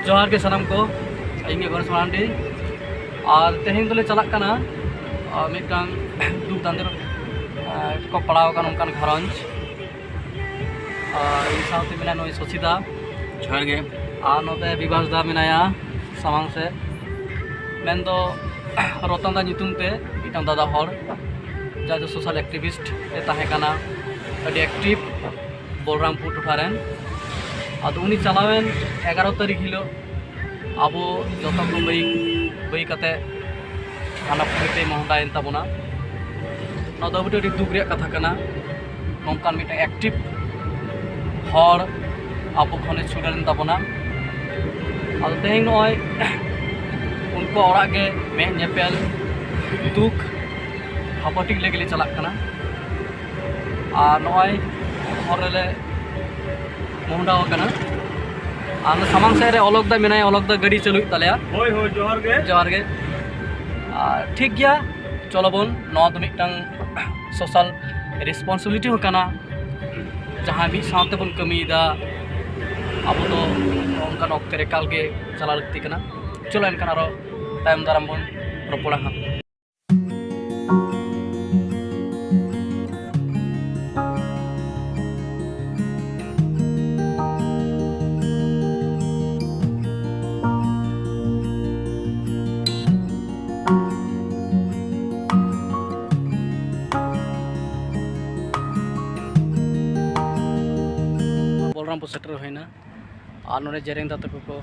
जोहार के सनम को इन गणेश मारांडी और तेहन दोले चलक कना मिदटांग दुख दांदेर को पड़ाव कान उनकान घरंज इन साथी मेना नई शशिदा जोहार गे और नोते विभास दा मेनाया सामांग से मेन दो रतन दा नितुम ते इटांग दादा हर जा जो सोशल एक्टिविस्ट ए ताहे कना अडी एक्टिव बलरामपुर टोठारेन आदो उनी चलावेन 11 तारीख हिलो अब जो को बई कते खाना पुरते महंडायन तबना ना दो बटे दुख रे कथा कना नोंकान मिटे एक्टिव हर अब खने छुड़ान तबना आदो तेहिं नय उनको ओरा गे मे नेपेल दुख हापटिक लेगले चलाक कना और नय हरले मोहडाव कना आन सामांग से अलग दा मेनाय अलग दा गाड़ी चलुई तलेया होय होय जोहार गे ठीक गया चलो बन नवा दो मिटांग सोशल रिस्पांसिबिलिटी हो कना जहां भी साथ बन कमीदा अब तो उनका ऑक्टे रे काल के चला लगती कना चलो एनकान आरो टाइम दाराम बन रपड़ा हां बलरामपुर सेटर होना और नोड़े जेरेंग दा तक को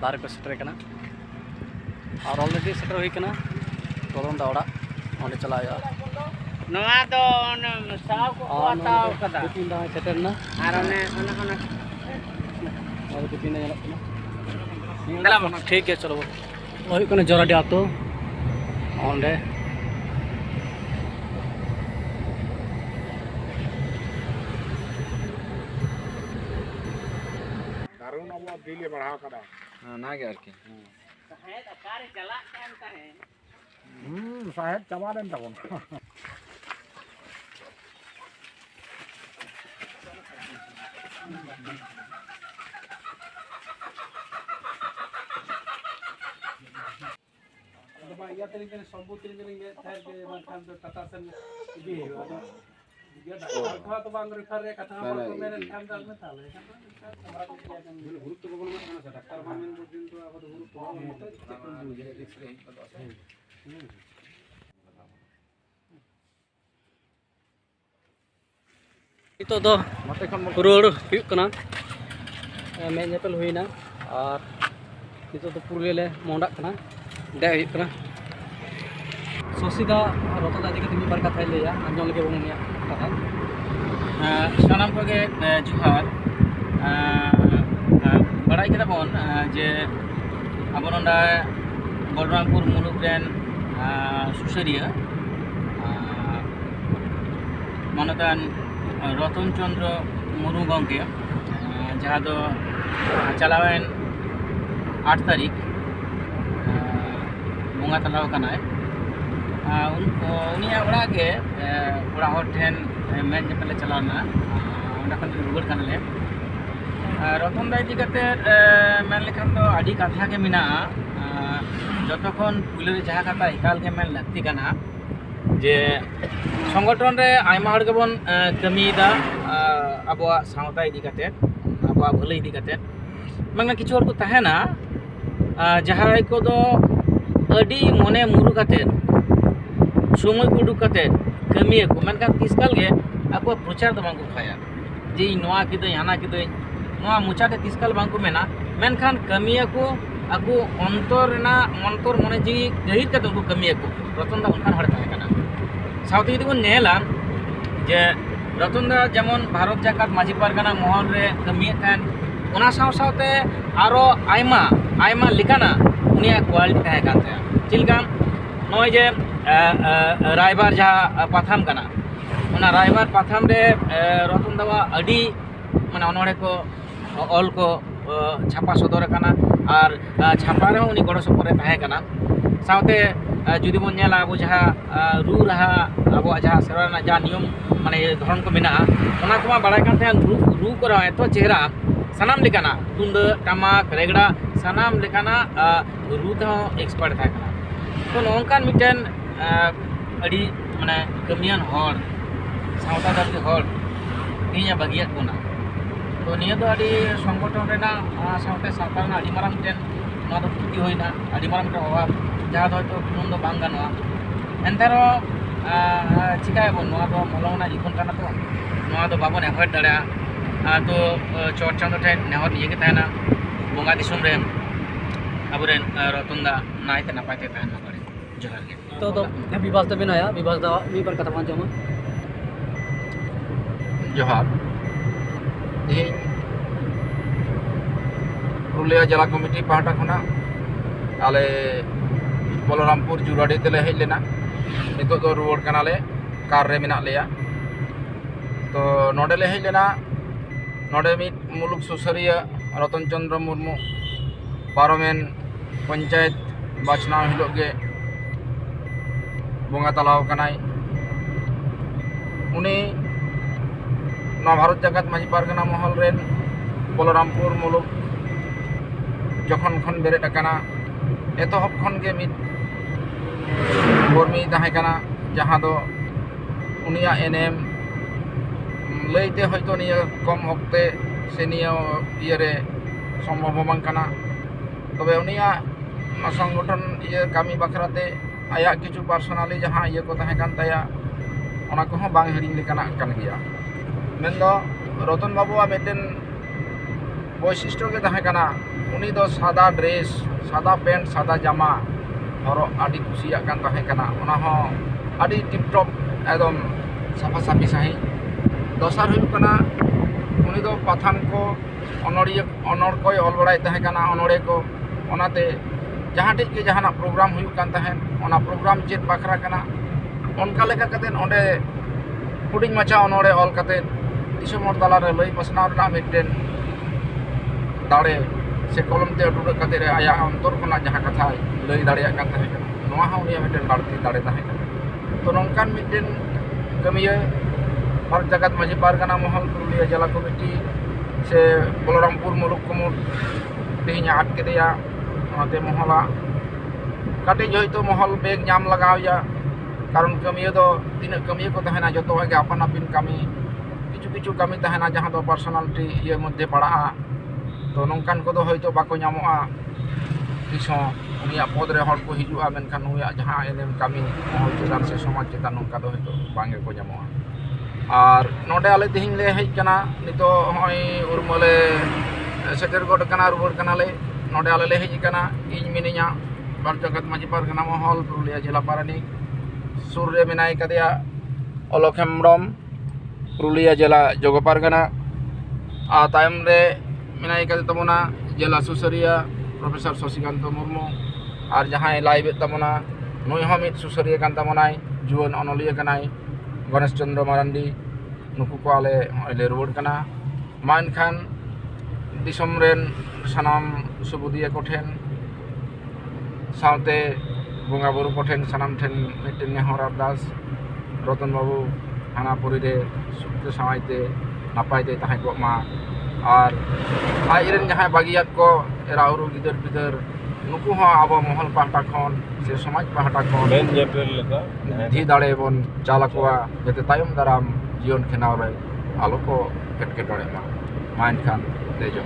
दारे को सेटर कना और ऑलरेडी सेटर होइकना तोरन दा ओड़ा ओंडे चलाया नवा दो साव को बताओ कदा बिपिन दा सेटर ना और ओने और बिपिन ना ठीक है चलो होइकना जोराडी आतो ओंडे दिले बढ़ाव करा ना गे आर के साहेब अकारे चला कान ताहे साहेब चबा देन तबन बा या तरीके से संबोधित करेंगे थैर के मानखान तो कथा सन इदी है ये दा तो बांग रेफर रे कथा पर मेरे खान दाल में ताले हमरा को क्या kan गुरुत्व बगल में खाना डॉक्टर मामेन दिन तो अब गुरुत्व मत चेक कर दो ये x ray itu do road huyuk kana me nyepel huina ar itu do purle mondak kana de huyuk kana सोसीदा रतन दादी के बार कथा लेया आंजम लगे बंगनिया कथा सनम को गे जोहार बड़ाई केदा बन जे अब नोंडा बलरामपुर मुलुग रेन सुसरिया मानतान रतन चंद्र मुर्मू गंके जहाँ दो चलावेन 8 तारीख बंगा तलाव कनाय उनिया ओड़ा के ओड़ा हर ठेन मेन जपले चलावना ओंडा खन रुगड़ कनले रतन दा इदी कते मेन लेखान तो आडी कथा के मिना जतखन पुले जहाँ कथा एकाल के मेन लगती कना जे संगठन रे आयमा हड़ के बन कमीदा अबवा सावता इदी कते अबवा भले इदी कते मांगना किछु हर को तहेना जहां को दो अडी मने मुरु कते समय को उडुक कते कमिया को मेनका तिसकाल गे आको प्रचार दो बांको खाया जे नोआ किदो हाना किदो नोआ मुचाते तिसकाल बांको मेना मेनखान कमिया को आको अंतरना मंतर मने जी गहिर कते उनको कमिया को रतन दा उनखान हड़ ताहे कना साउथ यदि बन नेला जे रतन दा जेमन भारत जाकात माझी पारगाना मोहन रे कमिया थान ओना साव सावते आरो आयमा आयमा लिकाना उनिया क्वालिटी ताहे काते चिलका नय जे रायबार जहाँ पाथाम कना उना रायबार पाथाम रे रतन दावा अडी माने अनोड़े को ऑल को छापा सदर कना और छापा रे उनी गड़ो सपरे ताहे कना सावते जुदी बन नेला अब जहाँ रू रहा अब जहाँ सेवा जहाँ नियम माने धरन को मेना ओना को बड़ा कान रू रू को एत चेहरा sanam lekana tunda tamak regda sanam lekana ru teh expert thahe kana to nongkan miten adi mane kamian hor sauta dati hor niya bagiat bona to niya do adi songgoton rena saute sarkar na adi marang miten no do puti hoina adi marang miten owa jaha do to kunun do bang ganoa entero chikai bon no do molong na jikon kana to no do babon avoid darea तो chat Chando ठेन नेहर निये के तहना बोंगा दिसुम रे अबुरेन रतनदा नायते नापायते तहना करे जोहार के तो विवास दा बिनाया विवास दा मी पर कथा मान जमा जोहार ᱤᱧ पुरुलिया जिला कमिटी पाहटा खुना आले बलरामपुर जुराडी तेले हेज लेना नितो दो रुवाड़ कनाले कार रे मेना लेया तो नोडे ले हेज लेना नोडे मिट मुलुक सुसरिया रतन चंद्र मुर्मू पारमेन पंचायत बाचना हिलोग गे बोंगा तलाव कनाई उनी भारत जगत माझी पारगना महल रेन बलरामपुर मुलुक जखन खन बेरेद अकाना एतहब खन गे मिट कर्मी ताहे कना जहाँ दो उनिया एनएम लैते हयतो निया कम हकते से निया इयरे सम्भव बांग कना तबे उनिया संगठन इया कामी बाखराते आया किछु पर्सनली जहाँ इया को ताहे कान ताया ओना को बांग हिरिंग लेकाना कान गिया मेन्दो रतन बाबुआ मिटेन वैशिष्ट्य के ताहे काना उनी दो सादा ड्रेस सादा पेंट सादा जामा हरो आदि कुसिया कान ताहे काना ओना हो आदि टिपटॉप एकदम साफा साफी साही दसार हुई कना उनी दो पाथान को अनोड़िया अनोड़ को ऑल बड़ाई ताहे काना अनोड़े को ओनाते जहाँ टिक के जहाँ प्रोग्राम हुई कान ताहे ओना प्रोग्राम चेत बाखरा कना उनका लेका कते ओंडे हुडिंग माचा अनोड़े ऑल कते दिसम हर तला रे लई पसनाव ना मिटेन दाड़े से कलम ते उडुड कते रे आया अंतर कोना जहाँ कथा लई दाड़िया कान ताहे काना नोआ हा उनिया मिटेन बाड़ती दाड़े ताहे काना तो नोंकान मिटेन कमिया भारत जगत माझी पारगना महल पुरुलिया जिला कमिटी से बलरामपुर मुलुक कुमुर तेहिं आट केदेया ओनाते महला काटे जइतो महल बेग नाम लगावया कारण कमिया दो तीन कमिया को तहना जतो के अपन अपन कमी किछु किछु कमी तहना जहाँ दो पर्सनालिटी ये मध्य पड़ा तो नोंकान को दो हयतो बाको नामोआ किछो उनिया पद रे हर को हिजुआ मेनखान उनिया जहाँ एनेम कमी महल चेतान से समाज चेतान नोंका दो हयतो बांगे को नामोआ और नोडे आले तिहिं ले हेज कना नितो होय उर्मले सेटर गोड कना रुवाड़ कना ले नोडे आले ले हेज कना इन मिनिया भारत जगत माझी पारगना महल पुरुलिया जिला पारानिक सुर रे मेनाय कदेया अलख हेम्ब्रम पुरुलिया जिला जग पारगना आ तायम रे मेनाय कदे तमोना जिला सुसरिया प्रोफेसर शशिकांत मुर्मू और जहाँ लाइव तमोना नुई हो मिट सुसरिया कान तमोनाय जुवन अनलिया कनाय गणेश चंद्र मारांडी नुकु को आले ले रुवाड़ कना मान खान दिसम रेन सनाम सुबुदिया कोठेन साउते बोंगा बुरु कोठेन सनाम ठेन मिटेन नेहर अरदास रतन बाबू हानापुरी रे सुखते सामायते नापायते ताहे को मा और आइरेन जहाँ बागियात को एरा उरु गिदर बिदर नुकु हो आबो महल पाहटा खन से समाज पाहटा खन धी दाड़े बन चालकोआ जते तायम दाराम जीवन खेनाव रे आलो को केटकेटड़े मा मान खान दे जो